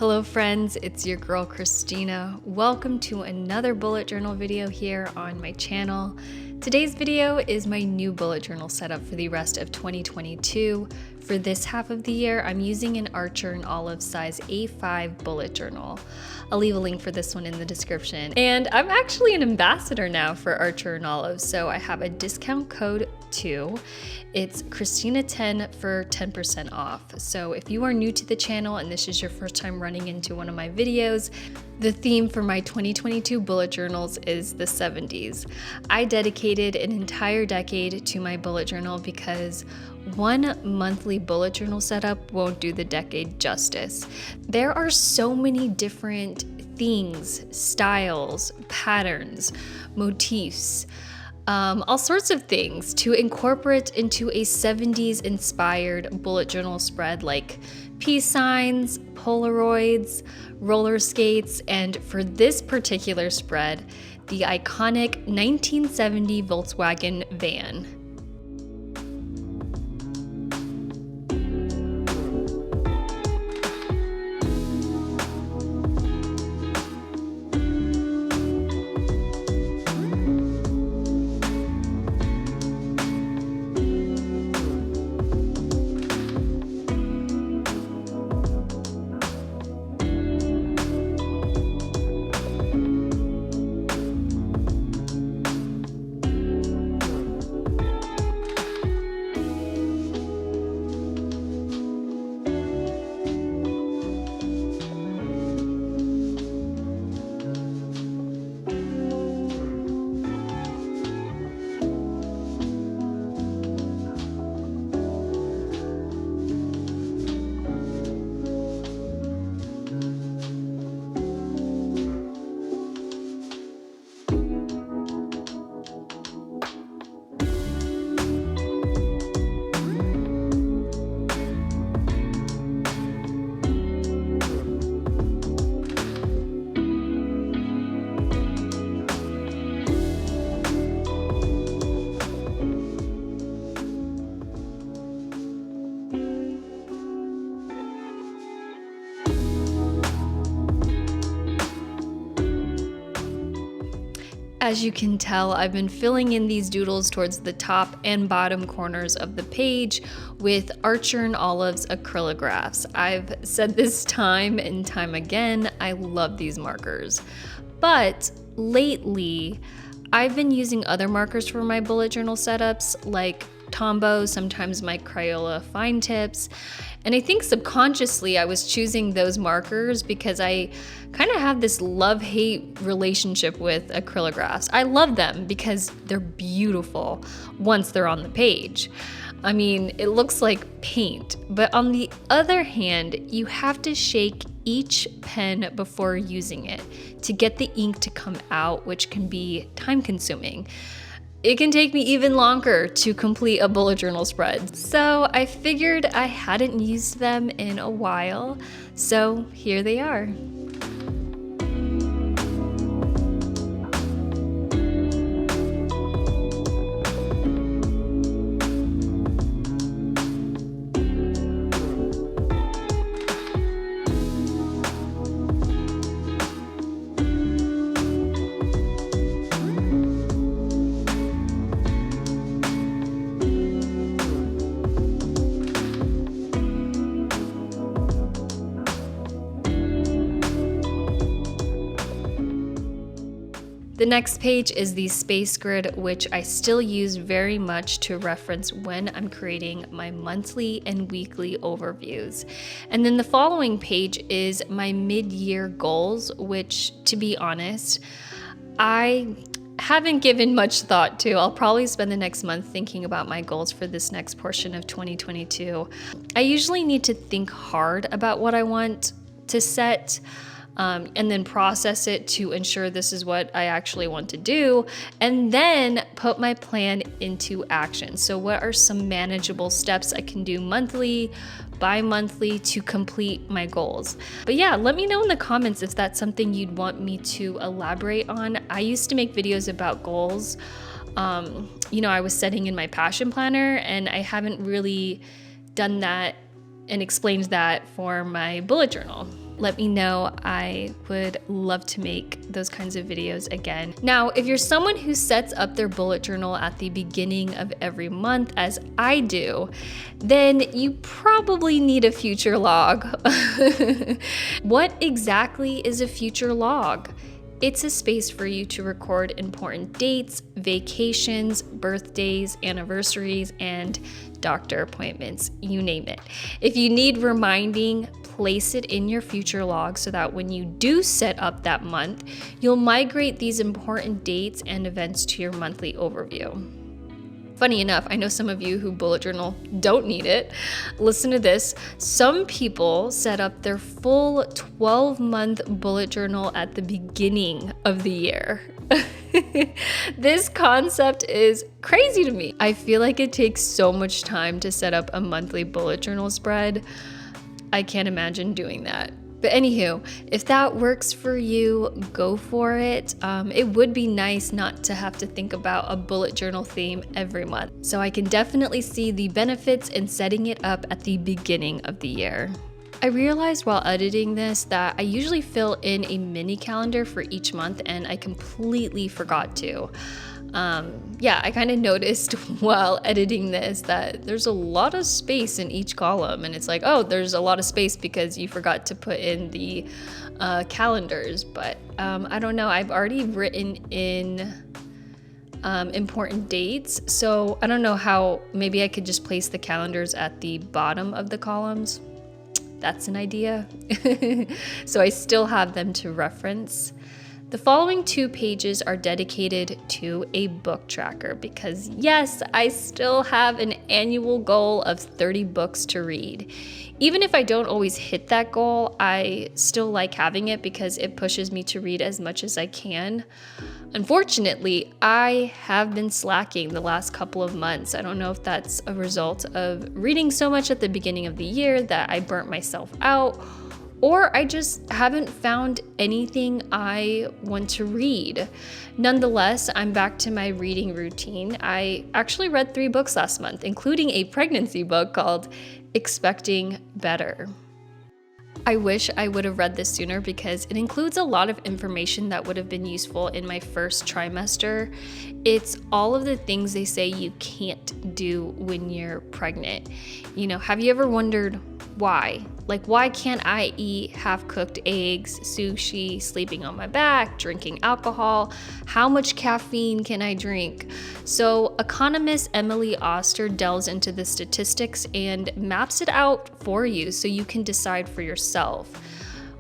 Hello friends, it's your girl Christina. Welcome to another bullet journal video here on my channel. Today's video is my new bullet journal setup for the rest of 2022. For this half of the year, I'm using an Archer and Olive size A5 bullet journal. I'll leave a link for this one in the description. And I'm actually an ambassador now for Archer and Olive, so I have a discount code too. It's Christina10 for 10% off. So if you are new to the channel and this is your first time running into one of my videos, the theme for my 2022 bullet journals is the 70s. I dedicated an entire decade to my bullet journal because one monthly bullet journal setup won't do the decade justice. There are so many different things, styles, patterns, motifs, all sorts of things to incorporate into a 70s inspired bullet journal spread, like peace signs, Polaroids, roller skates, and for this particular spread, the iconic 1970 Volkswagen van. As you can tell, I've been filling in these doodles towards the top and bottom corners of the page with Archer and Olive's acrylographs. I've said this time and time again, I love these markers. But lately, I've been using other markers for my bullet journal setups, like Tombow, sometimes my Crayola fine tips. And I think subconsciously I was choosing those markers because I kind of have this love-hate relationship with acrylographs. I love them because they're beautiful once they're on the page. I mean, it looks like paint, but on the other hand, you have to shake each pen before using it to get the ink to come out, which can be time-consuming. It can take me even longer to complete a bullet journal spread. So I figured I hadn't used them in a while, so here they are. The next page is the space grid, which I still use very much to reference when I'm creating my monthly and weekly overviews. And then the following page is my mid-year goals, which, to be honest, I haven't given much thought to. I'll probably spend the next month thinking about my goals for this next portion of 2022. I usually need to think hard about what I want to set, and then process it to ensure this is what I actually want to do, and then put my plan into action. So what are some manageable steps I can do monthly, bi-monthly to complete my goals? But yeah, let me know in the comments if that's something you'd want me to elaborate on. I used to make videos about goals. I was setting in my passion planner, and I haven't really done that and explained that for my bullet journal. let me know. I would love to make those kinds of videos again. Now, if you're someone who sets up their bullet journal at the beginning of every month, as I do, then you probably need a future log. What exactly is a future log? It's a space for you to record important dates, vacations, birthdays, anniversaries, and doctor appointments, you name it. If you need reminding, place it in your future log so that when you do set up that month, you'll migrate these important dates and events to your monthly overview. Funny enough, I know some of you who bullet journal don't need it. Listen to this. Some people set up their full 12-month bullet journal at the beginning of the year. This concept is crazy to me. I feel like it takes so much time to set up a monthly bullet journal spread. I can't imagine doing that. But anywho, if that works for you, go for it. It would be nice not to have to think about a bullet journal theme every month. So I can definitely see the benefits in setting it up at the beginning of the year. I realized while editing this that I usually fill in a mini calendar for each month, and I completely forgot to. I kind of noticed while editing this that there's a lot of space in each column, and it's like, oh, there's a lot of space because you forgot to put in the calendars. But I don't know, I've already written in important dates, so I don't know how. Maybe I could just place the calendars at the bottom of the columns. That's an idea. So I still have them to reference. The following 2 pages are dedicated to a book tracker because yes, I still have an annual goal of 30 books to read. Even if I don't always hit that goal, I still like having it because it pushes me to read as much as I can. Unfortunately, I have been slacking the last couple of months. I don't know if that's a result of reading so much at the beginning of the year that I burnt myself out, or I just haven't found anything I want to read. Nonetheless, I'm back to my reading routine. I actually read 3 books last month, including a pregnancy book called Expecting Better. I wish I would have read this sooner because it includes a lot of information that would have been useful in my first trimester. It's all of the things they say you can't do when you're pregnant. You know, have you ever wondered why? Like, why can't I eat half-cooked eggs, sushi, sleeping on my back, drinking alcohol? How much caffeine can I drink? So economist Emily Oster delves into the statistics and maps it out for you so you can decide for yourself.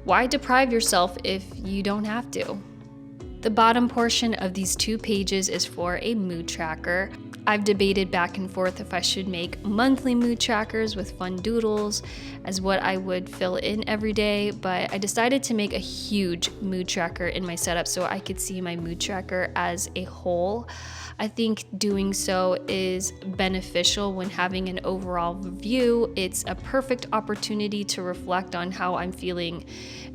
Why deprive yourself if you don't have to? The bottom portion of these 2 pages is for a mood tracker. I've debated back and forth if I should make monthly mood trackers with fun doodles as what I would fill in every day, but I decided to make a huge mood tracker in my setup so I could see my mood tracker as a whole. I think doing so is beneficial when having an overall view. It's a perfect opportunity to reflect on how I'm feeling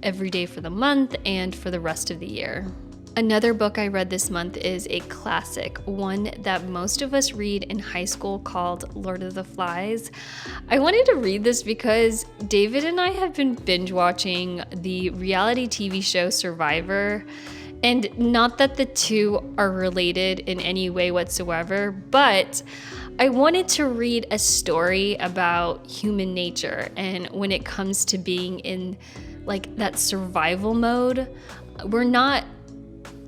every day for the month and for the rest of the year. Another book I read this month is a classic, one that most of us read in high school, called Lord of the Flies. I wanted to read this because David and I have been binge watching the reality TV show Survivor. And not that the two are related in any way whatsoever, but I wanted to read a story about human nature. And when it comes to being in like that survival mode,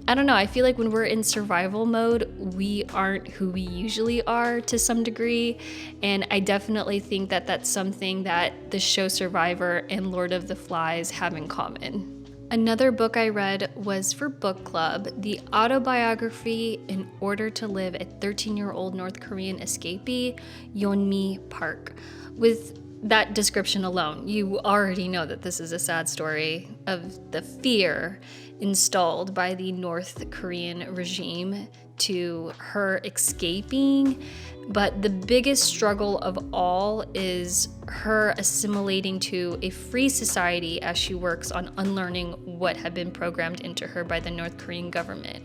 I feel like when we're in survival mode, we aren't who we usually are to some degree. And I definitely think that that's something that the show Survivor and Lord of the Flies have in common. Another book I read was for book club, the autobiography In Order to Live, a 13-year-old North Korean escapee, Yeonmi Park. With that description alone, you already know that this is a sad story of the fear installed by the North Korean regime to her escaping. But the biggest struggle of all is her assimilating to a free society as she works on unlearning what had been programmed into her by the North Korean government.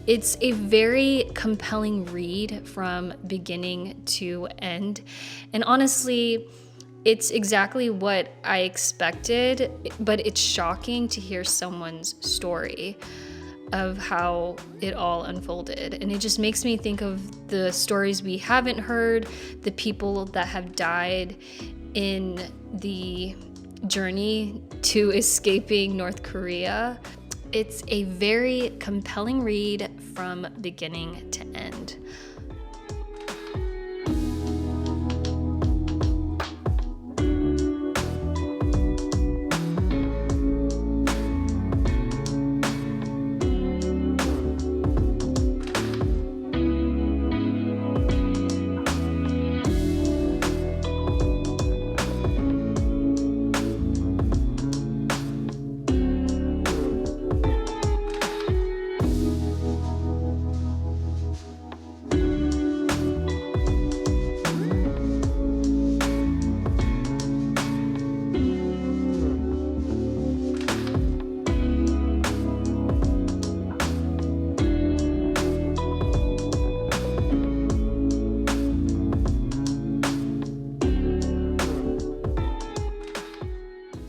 It's a very compelling read from beginning to end. And honestly, It's exactly what I expected, but it's shocking to hear someone's story of how it all unfolded. And it just makes me think of the stories we haven't heard, the people that have died in the journey to escaping North Korea. It's a very compelling read from beginning to end.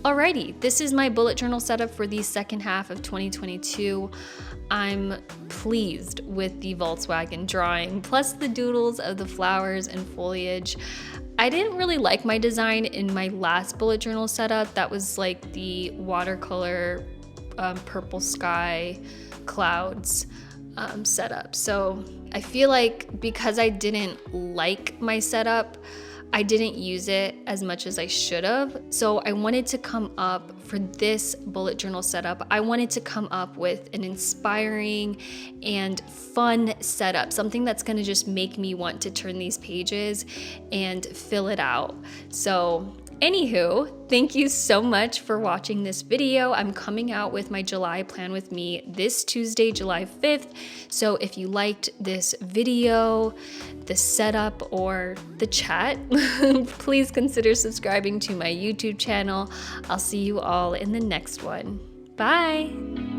Alrighty, this is my bullet journal setup for the second half of 2022. I'm pleased with the Volkswagen drawing, plus the doodles of the flowers and foliage. I didn't really like my design in my last bullet journal setup. That was like the watercolor purple sky clouds setup. So I feel like because I didn't like my setup, I didn't use it as much as I should have. So I wanted to come up for this bullet journal setup. I wanted to come up with an inspiring and fun setup, something that's gonna just make me want to turn these pages and fill it out. So anywho, thank you so much for watching this video. I'm coming out with my July plan with me this Tuesday, July 5th. So if you liked this video, the setup, or the chat, please consider subscribing to my YouTube channel. I'll see you all in the next one. Bye.